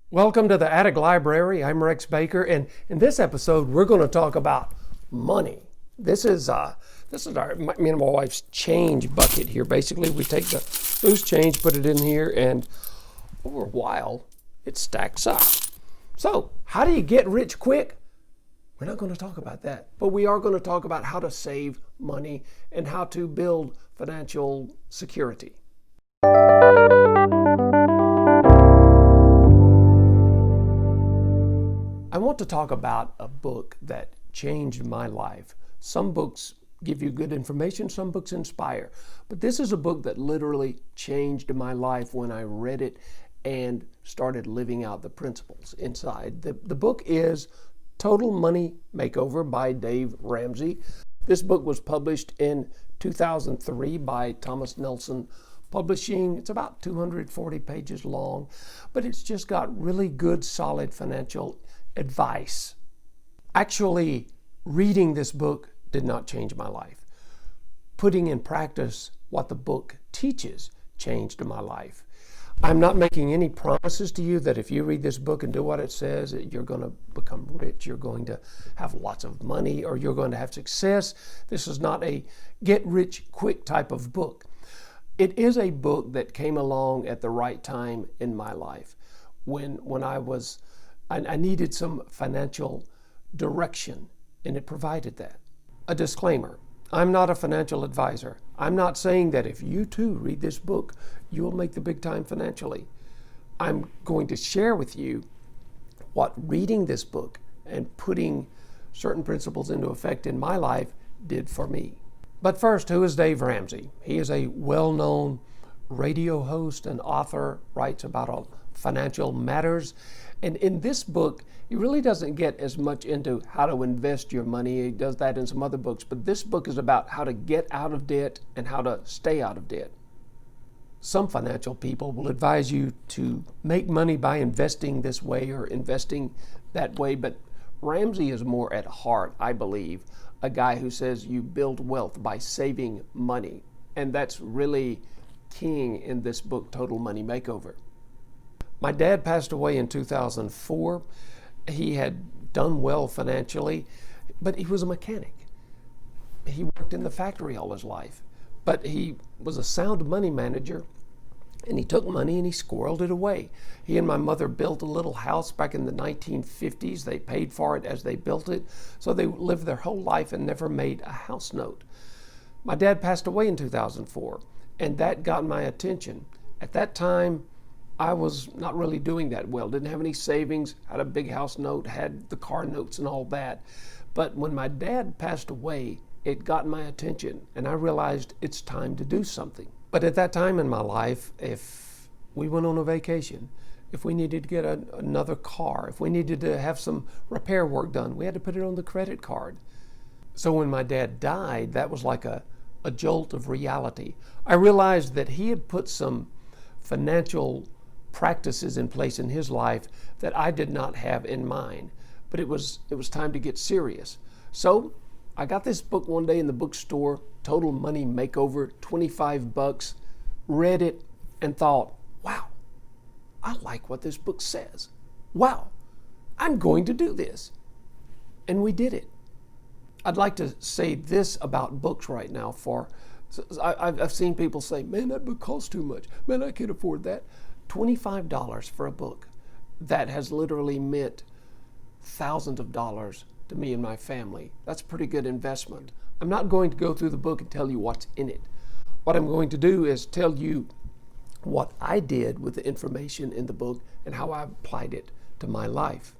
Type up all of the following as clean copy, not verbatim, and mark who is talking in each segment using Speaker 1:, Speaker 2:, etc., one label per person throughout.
Speaker 1: Welcome to the Attic Library. I'm Rex Baker, and in this episode, we're going to talk about money. This is me and my wife's change bucket here. Basically, we take the loose change, put it in here, and over a while, it stacks up. So, how do you get rich quick? We're not going to talk about that, but we are going to talk about how to save money and how to build financial security. I want to talk about a book that changed my life. Some books give you good information, some books inspire. But this is a book that literally changed my life when I read it and started living out the principles inside. The book is Total Money Makeover by Dave Ramsey. This book was published in 2003 by Thomas Nelson Publishing. It's about 240 pages long, but it's just got really good, solid financial advice. Actually, reading this book did not change my life. Putting in practice what the book teaches changed my life. I'm not making any promises to you that if you read this book and do what it says, you're going to become rich, you're going to have lots of money, or you're going to have success. This is not a get-rich-quick type of book. It is a book that came along at the right time in my life when I needed some financial direction, and it provided that. A disclaimer, I'm not a financial advisor. I'm not saying that if you too read this book, you will make the big time financially. I'm going to share with you what reading this book and putting certain principles into effect in my life did for me. But first, who is Dave Ramsey? He is a well-known radio host and author, writes about financial matters. And in this book, he really doesn't get as much into how to invest your money. He does that in some other books, but this book is about how to get out of debt and how to stay out of debt. Some financial people will advise you to make money by investing this way or investing that way, but Ramsey is more at heart, I believe, a guy who says you build wealth by saving money. And that's really king in this book, Total Money Makeover. My dad passed away in 2004. He had done well financially, but he was a mechanic. He worked in the factory all his life, but he was a sound money manager, and he took money and he squirreled it away. He and my mother built a little house back in the 1950s. They paid for it as they built it, so they lived their whole life and never made a house note. My dad passed away in 2004, and that got my attention. At that time, I was not really doing that well, didn't have any savings, had a big house note, had the car notes and all that. But when my dad passed away, it got my attention, and I realized it's time to do something. But at that time in my life, if we went on a vacation, if we needed to get another car, if we needed to have some repair work done, we had to put it on the credit card. So when my dad died, that was like a jolt of reality. I realized that he had put some financial practices in place in his life that I did not have in mine, but it was time to get serious. So I got this book one day in the bookstore, Total Money Makeover, $25, read it and thought, wow, I like what this book says. Wow, I'm going to do this. And we did it. I'd like to say this about books right now. I've seen people say, man, that book costs too much. Man, I can't afford that. $25 for a book that has literally meant thousands of dollars to me and my family. That's a pretty good investment. I'm not going to go through the book and tell you what's in it. What I'm going to do is tell you what I did with the information in the book and how I applied it to my life.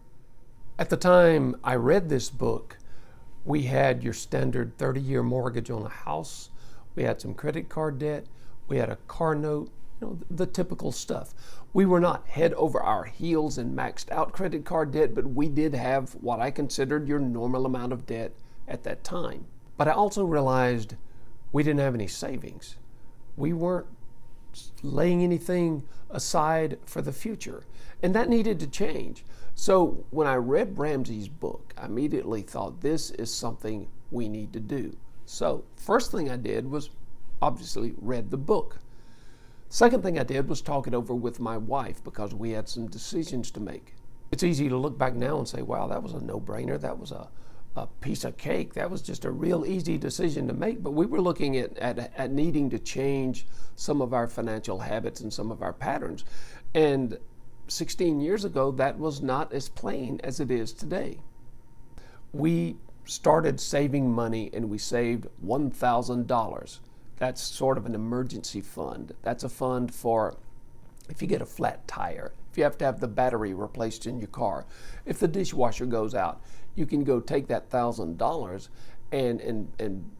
Speaker 1: At the time I read this book, we had your standard 30-year mortgage on a house. We had some credit card debt. We had a car note. The typical stuff. We were not head over our heels and maxed out credit card debt, but we did have what I considered your normal amount of debt at that time. But I also realized we didn't have any savings. We weren't laying anything aside for the future, and that needed to change. So when I read Ramsey's book, I immediately thought this is something we need to do. So first thing I did was obviously read the book. Second thing I did was talk it over with my wife because we had some decisions to make. It's easy to look back now and say, wow, that was a no-brainer. That was a piece of cake. That was just a real easy decision to make. But we were looking at needing to change some of our financial habits and some of our patterns. And 16 years ago, that was not as plain as it is today. We started saving money and we saved $1,000. That's sort of an emergency fund. That's a fund for if you get a flat tire, if you have to have the battery replaced in your car, if the dishwasher goes out, you can go take that $1,000 and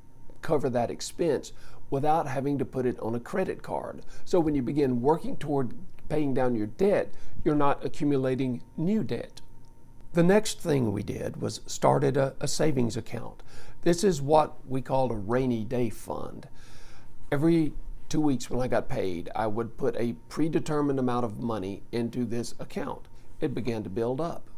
Speaker 1: cover that expense without having to put it on a credit card. So when you begin working toward paying down your debt, you're not accumulating new debt. The next thing we did was started a savings account. This is what we called a rainy day fund. Every 2 weeks when I got paid, I would put a predetermined amount of money into this account. It began to build up.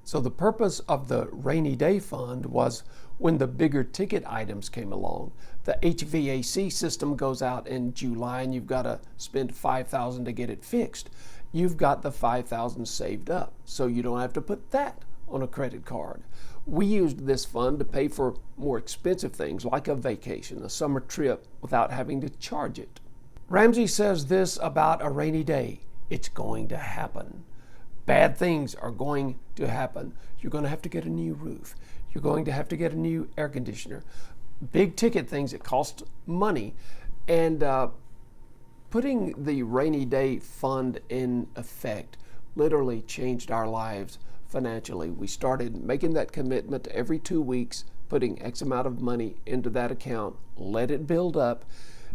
Speaker 1: So the purpose of the rainy day fund was when the bigger ticket items came along. The HVAC system goes out in July and you've got to spend $5,000 to get it fixed. You've got the $5,000 saved up, so you don't have to put that on a credit card. We used this fund to pay for more expensive things like a vacation, a summer trip, without having to charge it. Ramsey says this about a rainy day: it's going to happen. Bad things are going to happen. You're going to have to get a new roof. You're going to have to get a new air conditioner. Big ticket things that cost money. And putting the rainy day fund in effect literally changed our lives financially. We started making that commitment every 2 weeks, putting X amount of money into that account, let it build up.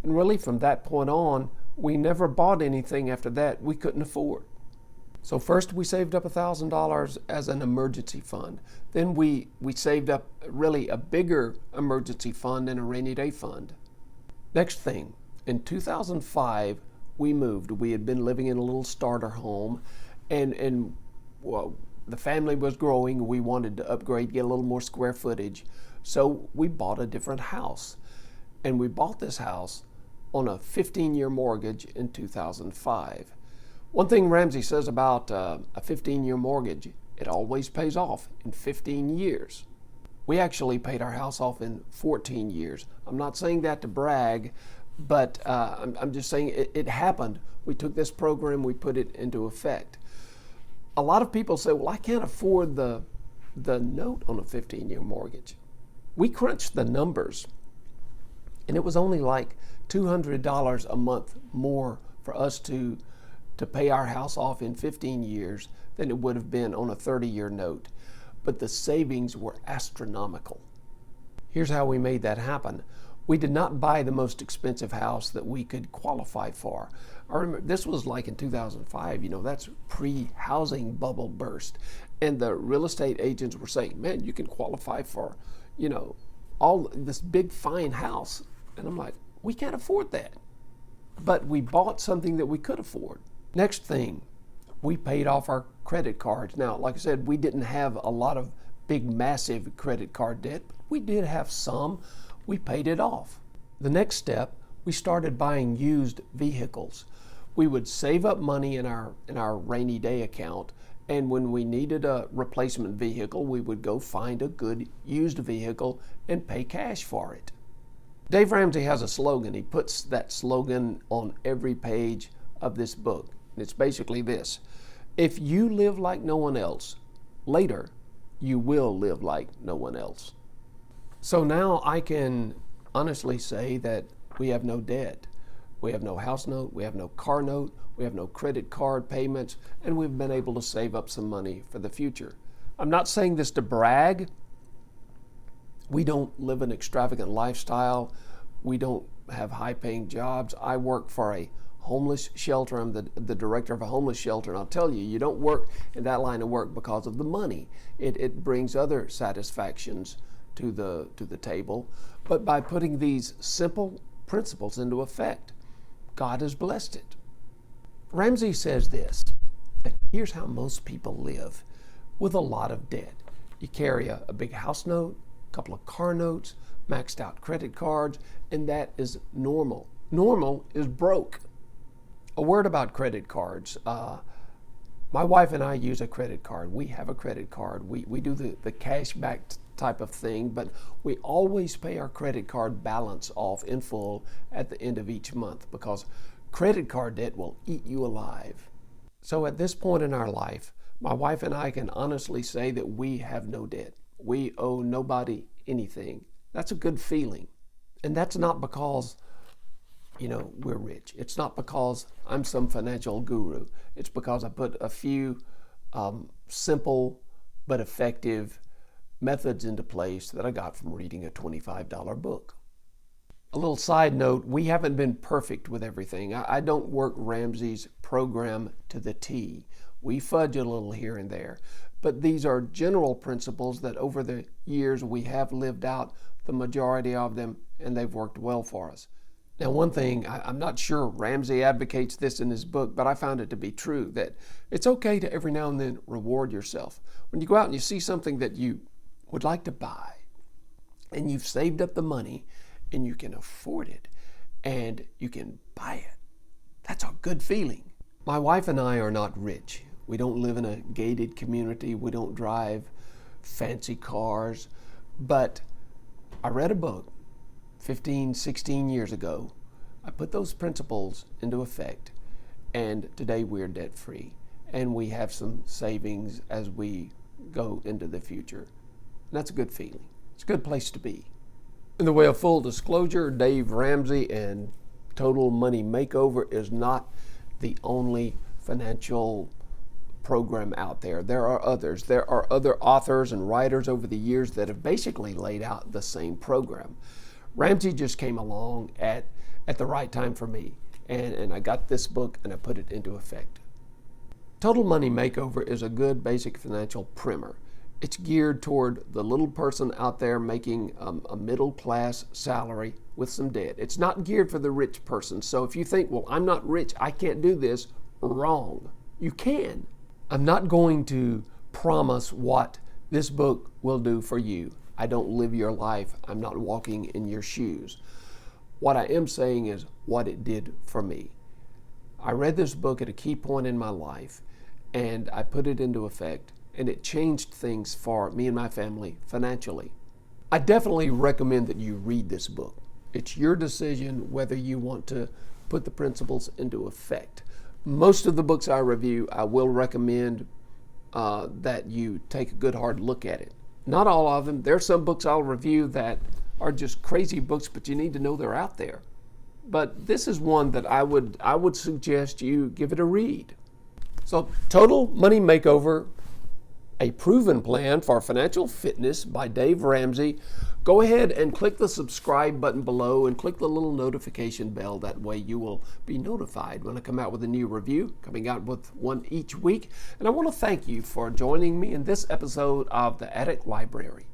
Speaker 1: And really from that point on, we never bought anything after that we couldn't afford. So first we saved up $1,000 as an emergency fund. Then we saved up really a bigger emergency fund and a rainy day fund. Next thing, in 2005, we moved. We had been living in a little starter home and well, the family was growing. We wanted to upgrade, get a little more square footage. So we bought a different house. And we bought this house on a 15-year mortgage in 2005. One thing Ramsey says about a 15-year mortgage, it always pays off in 15 years. We actually paid our house off in 14 years. I'm not saying that to brag, but I'm just saying it happened. We took this program, we put it into effect. A lot of people say, well, I can't afford the note on a 15-year mortgage. We crunched the numbers, and it was only like $200 a month more for us to pay our house off in 15 years than it would have been on a 30-year note. But the savings were astronomical. Here's how we made that happen. We did not buy the most expensive house that we could qualify for. I remember this was like in 2005, that's pre-housing bubble burst. And the real estate agents were saying, man, you can qualify for, all this big fine house. And I'm like, we can't afford that. But we bought something that we could afford. Next thing, we paid off our credit cards. Now, like I said, we didn't have a lot of big, massive credit card debt, but we did have some. We paid it off. The next step, we started buying used vehicles. We would save up money in our rainy day account, and when we needed a replacement vehicle, we would go find a good used vehicle and pay cash for it. Dave Ramsey has a slogan. He puts that slogan on every page of this book. It's basically this: if you live like no one else, later you will live like no one else. So now I can honestly say that we have no debt. We have no house note, we have no car note, we have no credit card payments, and we've been able to save up some money for the future. I'm not saying this to brag. We don't live an extravagant lifestyle. We don't have high-paying jobs. I work for a homeless shelter. I'm the director of a homeless shelter, and I'll tell you, you don't work in that line of work because of the money. It brings other satisfactions to the table. But by putting these simple principles into effect, God has blessed it. Ramsey says this: here's how most people live with a lot of debt. You carry a big house note, a couple of car notes, maxed out credit cards, and that is normal. Normal is broke. A word about credit cards. My wife and I use a credit card. We have a credit card. We do the cash back type of thing, but we always pay our credit card balance off in full at the end of each month because credit card debt will eat you alive. So at this point in our life, my wife and I can honestly say that we have no debt. We owe nobody anything. That's a good feeling. And that's not because we're rich. It's not because I'm some financial guru. It's because I put a few simple but effective methods into place that I got from reading a $25 book. A little side note, we haven't been perfect with everything. I don't work Ramsey's program to the T. We fudge a little here and there. But these are general principles that over the years we have lived out the majority of them, and they've worked well for us. Now, one thing, I'm not sure Ramsey advocates this in his book, but I found it to be true, that it's okay to every now and then reward yourself. When you go out and you see something that you would like to buy, and you've saved up the money, and you can afford it, and you can buy it, that's a good feeling. My wife and I are not rich. We don't live in a gated community. We don't drive fancy cars. But I read a book 15, 16 years ago. I put those principles into effect, and today we're debt free, and we have some savings as we go into the future. And that's a good feeling. It's a good place to be. In the way of full disclosure, Dave Ramsey and Total Money Makeover is not the only financial program out there. There are others. There are other authors and writers over the years that have basically laid out the same program. Ramsey just came along at the right time for me, and I got this book and I put it into effect. Total Money Makeover is a good basic financial primer. It's geared toward the little person out there making a middle class salary with some debt. It's not geared for the rich person. So if you think, well, I'm not rich, I can't do this, wrong. You can. I'm not going to promise what this book will do for you. I don't live your life. I'm not walking in your shoes. What I am saying is what it did for me. I read this book at a key point in my life, and I put it into effect, and it changed things for me and my family financially. I definitely recommend that you read this book. It's your decision whether you want to put the principles into effect. Most of the books I review, I will recommend that you take a good hard look at it. Not all of them. There are some books I'll review that are just crazy books, but you need to know they're out there. But this is one that I would suggest you give it a read. So, Total Money Makeover, a proven plan for financial fitness by Dave Ramsey. Go ahead and click the subscribe button below and click the little notification bell. That way you will be notified when I come out with a new review, coming out with one each week. And I want to thank you for joining me in this episode of The Attic Library.